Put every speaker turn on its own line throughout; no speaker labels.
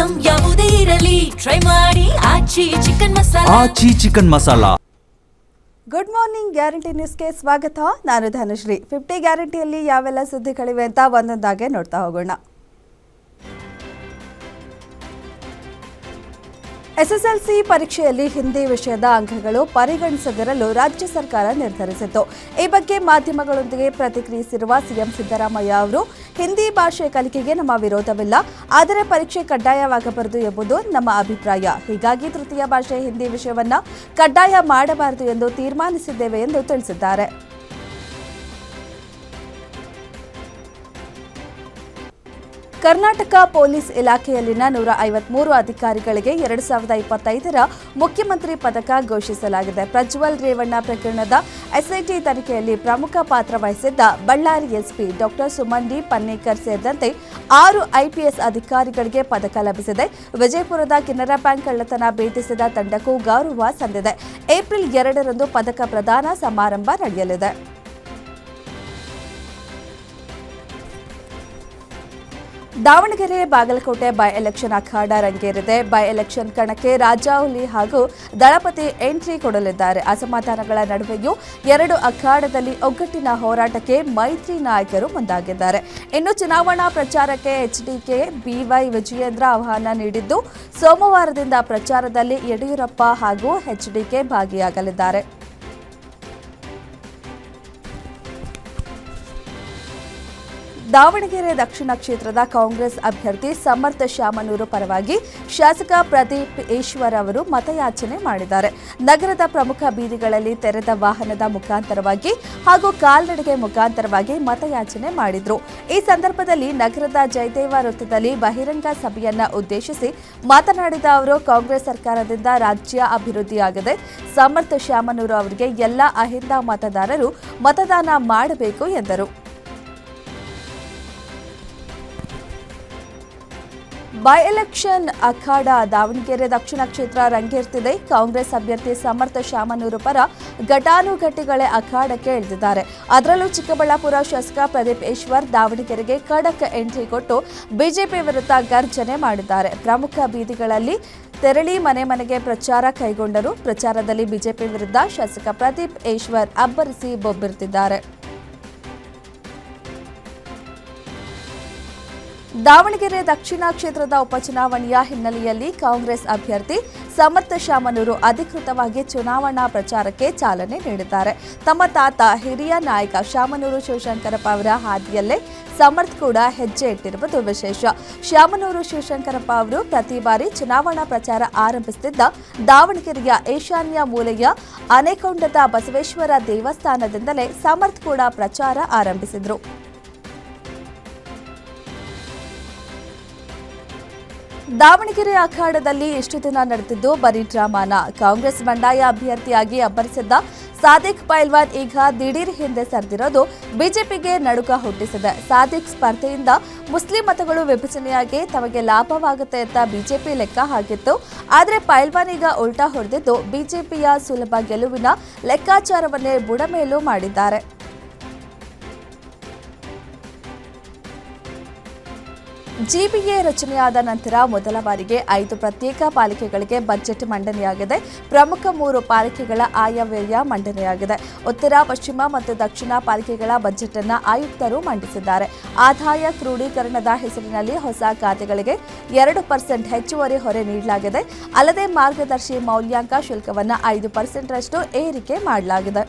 Item ಯಾವುದೇ ಇರಲಿ try ಮಾಡಿ Aachi chicken masala.
Good morning guarantee ನ್ಯೂಸ್ಗೆ ಸ್ವಾಗತ. ನಾನು ಧನುಶ್ರೀ. 50 ಗ್ಯಾರಂಟಿಯಲ್ಲಿ ಯಾವೆಲ್ಲ ಸುದ್ದಿಗಳಿವೆ ಅಂತ ಒಂದೊಂದಾಗೆ ನೋಡ್ತಾ ಹೋಗೋಣ. ಎಸ್ಎಸ್ಎಲ್ಸಿ ಪರೀಕ್ಷೆಯಲ್ಲಿ ಹಿಂದಿ ವಿಷಯದ ಅಂಕಗಳು ಪರಿಗಣಿಸದಿರಲು ರಾಜ್ಯ ಸರ್ಕಾರ ನಿರ್ಧರಿಸಿತ್ತು. ಈ ಬಗ್ಗೆ ಮಾಧ್ಯಮಗಳೊಂದಿಗೆ ಪ್ರತಿಕ್ರಿಯಿಸಿರುವ ಸಿಎಂ ಸಿದ್ದರಾಮಯ್ಯ ಅವರು, ಹಿಂದಿ ಭಾಷೆ ಕಲಿಕೆಗೆ ನಮ್ಮ ವಿರೋಧವಿಲ್ಲ, ಆದರೆ ಪರೀಕ್ಷೆ ಕಡ್ಡಾಯವಾಗಬಾರದು ಎಂಬುದು ನಮ್ಮ ಅಭಿಪ್ರಾಯ. ಹೀಗಾಗಿ ತೃತೀಯ ಭಾಷೆ ಹಿಂದಿ ವಿಷಯವನ್ನ ಕಡ್ಡಾಯ ಮಾಡಬಾರದು ಎಂದು ತೀರ್ಮಾನಿಸಿದ್ದೇವೆ ಎಂದು ತಿಳಿಸಿದ್ದಾರೆ. ಕರ್ನಾಟಕ ಪೊಲೀಸ್ ಇಲಾಖೆಯಲ್ಲಿನ 153 ಅಧಿಕಾರಿಗಳಿಗೆ 2025ರ ಮುಖ್ಯಮಂತ್ರಿ ಪದಕ ಘೋಷಿಸಲಾಗಿದೆ. ಪ್ರಜ್ವಲ್ ರೇವಣ್ಣ ಪ್ರಕರಣದ ಎಸ್ಐಟಿ ತನಿಖೆಯಲ್ಲಿ ಪ್ರಮುಖ ಪಾತ್ರ ವಹಿಸಿದ್ದ ಬಳ್ಳಾರಿ ಎಸ್ಪಿ ಡಾ ಸುಮನ್ ಡಿ ಪನ್ನೇಕರ್ ಸೇರಿದಂತೆ 6 ಐಪಿಎಸ್ ಅಧಿಕಾರಿಗಳಿಗೆ ಪದಕ ಲಭಿಸಿದೆ. ವಿಜಯಪುರದ ಕೆನರಾ ಬ್ಯಾಂಕ್ ಕಳ್ಳತನ ಭೇದಿಸಿದ ತಂಡಕ್ಕೂ ಗೌರವ ಸಂದಿದೆ. ಏಪ್ರಿಲ್ 2ರಂದು ಪದಕ ಪ್ರದಾನ ಸಮಾರಂಭ ನಡೆಯಲಿದೆ. ದಾವಣಗೆರೆ ಬಾಗಲಕೋಟೆ ಬೈ ಎಲೆಕ್ಷನ್ ಅಖಾಡ ರಂಗೇರಿದೆ. ಬೈ ಎಲೆಕ್ಷನ್ ಕಣಕ್ಕೆ ರಾಜಾಹುಲಿ ಹಾಗೂ ದಳಪತಿ ಎಂಟ್ರಿ ಕೊಡಲಿದ್ದಾರೆ. ಅಸಮಾಧಾನಗಳ ನಡುವೆಯೂ 2 ಅಖಾಡದಲ್ಲಿ ಒಗ್ಗಟ್ಟಿನ ಹೋರಾಟಕ್ಕೆ ಮೈತ್ರಿ ನಾಯಕರು ಮುಂದಾಗಿದ್ದಾರೆ. ಇನ್ನು ಚುನಾವಣಾ ಪ್ರಚಾರಕ್ಕೆ ಎಚ್ಡಿಕೆ ಬಿವೈ ವಿಜಯೇಂದ್ರ ಆಹ್ವಾನ ನೀಡಿದ್ದು, ಸೋಮವಾರದಿಂದ ಪ್ರಚಾರದಲ್ಲಿ ಯಡಿಯೂರಪ್ಪ ಹಾಗೂ ಎಚ್ಡಿಕೆ ಭಾಗಿಯಾಗಲಿದ್ದಾರೆ. ದಾವಣಗೆರೆ ದಕ್ಷಿಣ ಕ್ಷೇತ್ರದ ಕಾಂಗ್ರೆಸ್ ಅಭ್ಯರ್ಥಿ ಸಮರ್ಥ ಶಾಮನೂರು ಪರವಾಗಿ ಶಾಸಕ ಪ್ರದೀಪ್ ಈಶ್ವರ್ ಅವರು ಮತಯಾಚನೆ ಮಾಡಿದ್ದಾರೆ. ನಗರದ ಪ್ರಮುಖ ಬೀದಿಗಳಲ್ಲಿ ತೆರೆದ ವಾಹನದ ಮುಖಾಂತರವಾಗಿ ಹಾಗೂ ಕಾಲ್ನಡಿಗೆ ಮುಖಾಂತರವಾಗಿ ಮತಯಾಚನೆ ಮಾಡಿದ್ರು. ಈ ಸಂದರ್ಭದಲ್ಲಿ ನಗರದ ಜಯದೇವ ವೃತ್ತದಲ್ಲಿ ಬಹಿರಂಗ ಸಭೆಯನ್ನ ಉದ್ದೇಶಿಸಿ ಮಾತನಾಡಿದ ಅವರು, ಕಾಂಗ್ರೆಸ್ ಸರ್ಕಾರದಿಂದ ರಾಜ್ಯ ಅಭಿವೃದ್ಧಿಯಾಗಿದೆ. ಸಮರ್ಥ ಶಾಮನೂರು ಅವರಿಗೆ ಎಲ್ಲ ಅಹಿಂದ ಮತದಾರರು ಮತದಾನ ಮಾಡಬೇಕು ಎಂದರು. ಬೈ ಎಲೆಕ್ಷನ್ ಅಖಾಡ ದಾವಣಗೆರೆ ದಕ್ಷಿಣ ಕ್ಷೇತ್ರ ರಂಗೇರ್ತಿದೆ. ಕಾಂಗ್ರೆಸ್ ಅಭ್ಯರ್ಥಿ ಸಮರ್ಥ ಶಾಮನೂರು ಪರ ಘಟಾನುಘಟಿಗಳೇ ಅಖಾಡಕ್ಕೆ ಇಳಿದಿದ್ದಾರೆ. ಅದರಲ್ಲೂ ಚಿಕ್ಕಬಳ್ಳಾಪುರ ಶಾಸಕ ಪ್ರದೀಪ್ ಈಶ್ವರ್ ದಾವಣಗೆರೆಗೆ ಖಡಕ್ ಎಂಟ್ರಿ ಕೊಟ್ಟು ಬಿಜೆಪಿ ವಿರುದ್ಧ ಗರ್ಜನೆ ಮಾಡಿದ್ದಾರೆ. ಪ್ರಮುಖ ಬೀದಿಗಳಲ್ಲಿ ತೆರಳಿ ಮನೆ ಮನೆಗೆ ಪ್ರಚಾರ ಕೈಗೊಂಡರು. ಪ್ರಚಾರದಲ್ಲಿ ಬಿಜೆಪಿ ವಿರುದ್ಧ ಶಾಸಕ ಪ್ರದೀಪ್ ಈಶ್ವರ್ ಅಬ್ಬರಿಸಿ ಬೊಬ್ಬಿರ್ತಿದ್ದಾರೆ. ದಾವಣಗೆರೆ ದಕ್ಷಿಣ ಕ್ಷೇತ್ರದ ಉಪಚುನಾವಣೆಯ ಹಿನ್ನೆಲೆಯಲ್ಲಿ ಕಾಂಗ್ರೆಸ್ ಅಭ್ಯರ್ಥಿ ಸಮರ್ಥ ಶಾಮನೂರು ಅಧಿಕೃತವಾಗಿ ಚುನಾವಣಾ ಪ್ರಚಾರಕ್ಕೆ ಚಾಲನೆ ನೀಡಿದ್ದಾರೆ. ತಮ್ಮ ತಾತ ಹಿರಿಯ ನಾಯಕ ಶಾಮನೂರು ಶಿವಶಂಕರಪ್ಪ ಅವರ ಹಾದಿಯಲ್ಲೇ ಸಮರ್ಥ್ ಕೂಡ ಹೆಜ್ಜೆ ಇಟ್ಟಿರುವುದು ವಿಶೇಷ. ಶಾಮನೂರು ಶಿವಶಂಕರಪ್ಪ ಅವರು ಪ್ರತಿ ಬಾರಿ ಚುನಾವಣಾ ಪ್ರಚಾರ ಆರಂಭಿಸುತ್ತಿದ್ದ ದಾವಣಗೆರೆಯ ಈಶಾನ್ಯ ಮೂಲೆಯ ಆನೆಕೊಂಡದ ಬಸವೇಶ್ವರ ದೇವಸ್ಥಾನದಿಂದಲೇ ಸಮರ್ಥ್ ಕೂಡ ಪ್ರಚಾರ ಆರಂಭಿಸಿದರು. ದಾವಣಗೆರೆ ಅಖಾಡದಲ್ಲಿ ಇಷ್ಟು ದಿನ ನಡೆದಿದ್ದು ಬರೀ ಡ್ರಾಮಾನ. ಕಾಂಗ್ರೆಸ್ ಬಂಡಾಯ ಅಭ್ಯರ್ಥಿಯಾಗಿ ಅಬ್ಬರಿಸಿದ್ದ ಸಾದಿಕ್ ಪೈಲ್ವಾನ್ ಈಗ ದಿಢೀರ್ ಹಿಂದೆ ಸರಿದಿರೋದು ಬಿಜೆಪಿಗೆ ನಡುಕ ಹುಟ್ಟಿಸಿದೆ. ಸಾದಿಕ್ ಸ್ಪರ್ಧೆಯಿಂದ ಮುಸ್ಲಿಂ ಮತಗಳು ವಿಭಜನೆಯಾಗಿ ತಮಗೆ ಲಾಭವಾಗುತ್ತೆ ಅಂತ ಬಿಜೆಪಿ ಲೆಕ್ಕ ಹಾಕಿತ್ತು. ಆದರೆ ಪೈಲ್ವಾನ್ ಈಗ ಉಲ್ಟಾ ಹೊಡೆದಿದ್ದು ಬಿಜೆಪಿಯ ಸುಲಭ ಗೆಲುವಿನ ಲೆಕ್ಕಾಚಾರವನ್ನೇ ಬುಡಮೇಲು ಮಾಡಿದ್ದಾರೆ. ಜಿಬಿಎ ರಚನೆಯಾದ ನಂತರ ಮೊದಲ ಬಾರಿಗೆ 5 ಪ್ರತ್ಯೇಕ ಪಾಲಿಕೆಗಳಿಗೆ ಬಜೆಟ್ ಮಂಡನೆಯಾಗಿದೆ. ಪ್ರಮುಖ 3 ಪಾಲಿಕೆಗಳ ಆಯವ್ಯಯ ಮಂಡನೆಯಾಗಿದೆ. ಉತ್ತರ, ಪಶ್ಚಿಮ ಮತ್ತು ದಕ್ಷಿಣ ಪಾಲಿಕೆಗಳ ಬಜೆಟ್ ಅನ್ನು ಆಯುಕ್ತರು ಮಂಡಿಸಿದ್ದಾರೆ. ಆದಾಯ ಕ್ರೋಢೀಕರಣದ ಹೆಸರಿನಲ್ಲಿ ಹೊಸ ಖಾತೆಗಳಿಗೆ 2% ಹೆಚ್ಚುವರಿ ಹೊರೆ ನೀಡಲಾಗಿದೆ. ಅಲ್ಲದೆ ಮಾರ್ಗದರ್ಶಿ ಮೌಲ್ಯಾಂಕ ಶುಲ್ಕವನ್ನು 5%ರಷ್ಟು ಏರಿಕೆ ಮಾಡಲಾಗಿದೆ.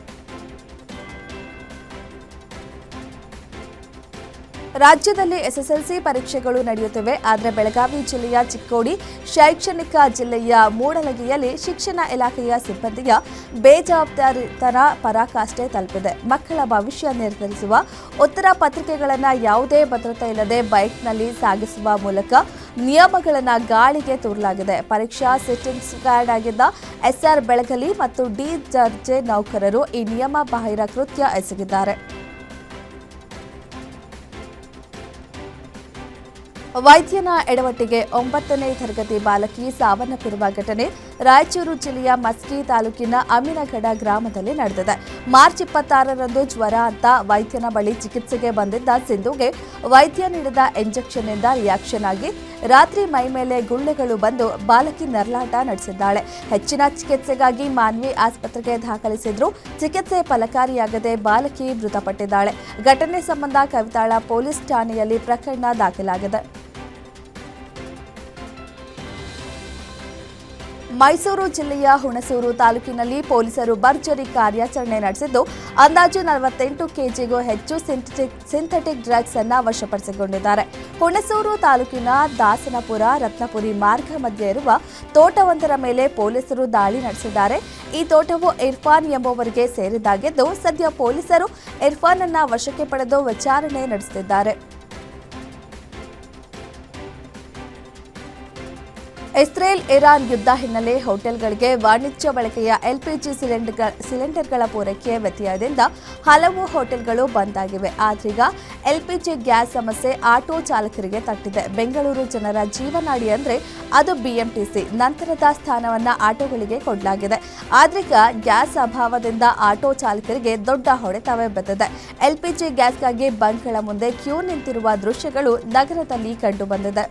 ರಾಜ್ಯದಲ್ಲಿ ಎಸ್ಎಸ್ಎಲ್ಸಿ ಪರೀಕ್ಷೆಗಳು ನಡೆಯುತ್ತಿವೆ. ಆದರೆ ಬೆಳಗಾವಿ ಜಿಲ್ಲೆಯ ಚಿಕ್ಕೋಡಿ, ಶೈಕ್ಷಣಿಕ ಜಿಲ್ಲೆಯ ಮೂಡಲಗಿಯಲ್ಲಿ ಶಿಕ್ಷಣ ಇಲಾಖೆಯ ಸಿಬ್ಬಂದಿಯ ಬೇಜವಾಬ್ದಾರಿತನ ಪರಾಕಾಷ್ಠೆ ತಲುಪಿದೆ. ಮಕ್ಕಳ ಭವಿಷ್ಯ ನಿರ್ಧರಿಸುವ ಉತ್ತರ ಪತ್ರಿಕೆಗಳನ್ನು ಯಾವುದೇ ಭದ್ರತೆ ಇಲ್ಲದೆ ಬೈಕ್ನಲ್ಲಿ ಸಾಗಿಸುವ ಮೂಲಕ ನಿಯಮಗಳನ್ನು ಗಾಳಿಗೆ ತೂರಲಾಗಿದೆ. ಪರೀಕ್ಷಾ ಸಿಟ್ಟಿಂಗ್ ಸ್ಕ್ವಾಡ್ ಆಗಿದ್ದ ಎಸ್ಆರ್ ಬೆಳಗಲಿ ಮತ್ತು ಡಿ ದರ್ಜೆ ನೌಕರರು ಈ ನಿಯಮ ಬಾಹಿರ ಕೃತ್ಯ ಎಸಗಿದ್ದಾರೆ. ವೈದ್ಯನ ಎಡವಟ್ಟಿಗೆ 9ನೇ ತರಗತಿ ಬಾಲಕಿ ಸಾವನ್ನಪ್ಪಿರುವ ಘಟನೆ ರಾಯಚೂರು ಜಿಲ್ಲೆಯ ಮಸ್ಕಿ ತಾಲೂಕಿನ ಅಮೀನಗಡ ಗ್ರಾಮದಲ್ಲಿ ನಡೆದಿದೆ. ಮಾರ್ಚ್ 26ರಂದು ಜ್ವರ ಅಂತ ವೈದ್ಯನ ಬಳಿ ಚಿಕಿತ್ಸೆಗೆ ಬಂದಿದ್ದ ಸಿಂಧುಗೆ ವೈದ್ಯ ನೀಡಿದ ಇಂಜೆಕ್ಷನ್ನಿಂದ ರಿಯಾಕ್ಷನ್ ಆಗಿ ರಾತ್ರಿ ಮೈಮೇಲೆ ಗುಳ್ಳೆಗಳು ಬಂದು ಬಾಲಕಿ ನರಳಾಟ ನಡೆಸಿದ್ದಾಳೆ. ಹೆಚ್ಚಿನ ಚಿಕಿತ್ಸೆಗಾಗಿ ಮಾನ್ವಿ ಆಸ್ಪತ್ರೆಗೆ ದಾಖಲಿಸಿದ್ರು. ಚಿಕಿತ್ಸೆ ಫಲಕಾರಿಯಾಗದೆ ಬಾಲಕಿ ಮೃತಪಟ್ಟಿದ್ದಾಳೆ. ಘಟನೆ ಸಂಬಂಧ ಕವಿತಾಳ ಪೊಲೀಸ್ ಠಾಣೆಯಲ್ಲಿ ಪ್ರಕರಣ ದಾಖಲಾಗಿದೆ. ಮೈಸೂರು ಜಿಲ್ಲೆಯ ಹುಣಸೂರು ತಾಲೂಕಿನಲ್ಲಿ ಪೊಲೀಸರು ಭರ್ಜರಿ ಕಾರ್ಯಾಚರಣೆ ನಡೆಸಿದ್ದು ಅಂದಾಜು 48 ಕೆಜಿಗೂ ಹೆಚ್ಚು ಸಿಂಥೆಟಿಕ್ ಡ್ರಗ್ಸ್ ಅನ್ನು ವಶಪಡಿಸಿಕೊಂಡಿದ್ದಾರೆ. ಹುಣಸೂರು ತಾಲೂಕಿನ ದಾಸನಪುರ ರತ್ನಪುರಿ ಮಾರ್ಗ ಮಧ್ಯೆ ಇರುವ ತೋಟವೊಂದರ ಮೇಲೆ ಪೊಲೀಸರು ದಾಳಿ ನಡೆಸಿದ್ದಾರೆ. ಈ ತೋಟವು ಇರ್ಫಾನ್ ಎಂಬುವರಿಗೆ ಸೇರಿದ್ದಾಗಿದ್ದು ಸದ್ಯ ಪೊಲೀಸರು ಇರ್ಫಾನ್ ಅನ್ನು ವಶಕ್ಕೆ ಪಡೆದು ವಿಚಾರಣೆ ನಡೆಸುತ್ತಿದ್ದಾರೆ. ಇಸ್ರೇಲ್ ಇರಾನ್ ಯುದ್ಧ ಹಿನ್ನೆಲೆ ಹೋಟೆಲ್ಗಳಿಗೆ ವಾಣಿಜ್ಯ ಬಳಕೆಯ ಎಲ್ಪಿಜಿ ಸಿಲಿಂಡರ್ಗಳ ಪೂರೈಕೆ ವ್ಯತ್ಯಯದಿಂದ ಹಲವು ಹೋಟೆಲ್ಗಳು ಬಂದ್ ಆಗಿವೆ. ಆದ್ರೀಗ ಎಲ್ಪಿಜಿ ಗ್ಯಾಸ್ ಸಮಸ್ಯೆ ಆಟೋ ಚಾಲಕರಿಗೆ ತಟ್ಟಿದೆ. ಬೆಂಗಳೂರು ಜನರ ಜೀವನಾಡಿ ಅಂದ್ರೆ ಅದು ಬಿಎಂಟಿಸಿ. ನಂತರದ ಸ್ಥಾನವನ್ನ ಆಟೋಗಳಿಗೆ ಕೊಡಲಾಗಿದೆ. ಆದ್ರೀಗ ಗ್ಯಾಸ್ ಅಭಾವದಿಂದ ಆಟೋ ಚಾಲಕರಿಗೆ ದೊಡ್ಡ ಹೊಡೆತವೇ ಬಿದ್ದಿದೆ. ಎಲ್ಪಿಜಿ ಗ್ಯಾಸ್ಗಾಗಿ ಬಂಕ್ಗಳ ಮುಂದೆ ಕ್ಯೂ ನಿಂತಿರುವ ದೃಶ್ಯಗಳು ನಗರದಲ್ಲಿ ಕಂಡುಬಂದಿದೆ.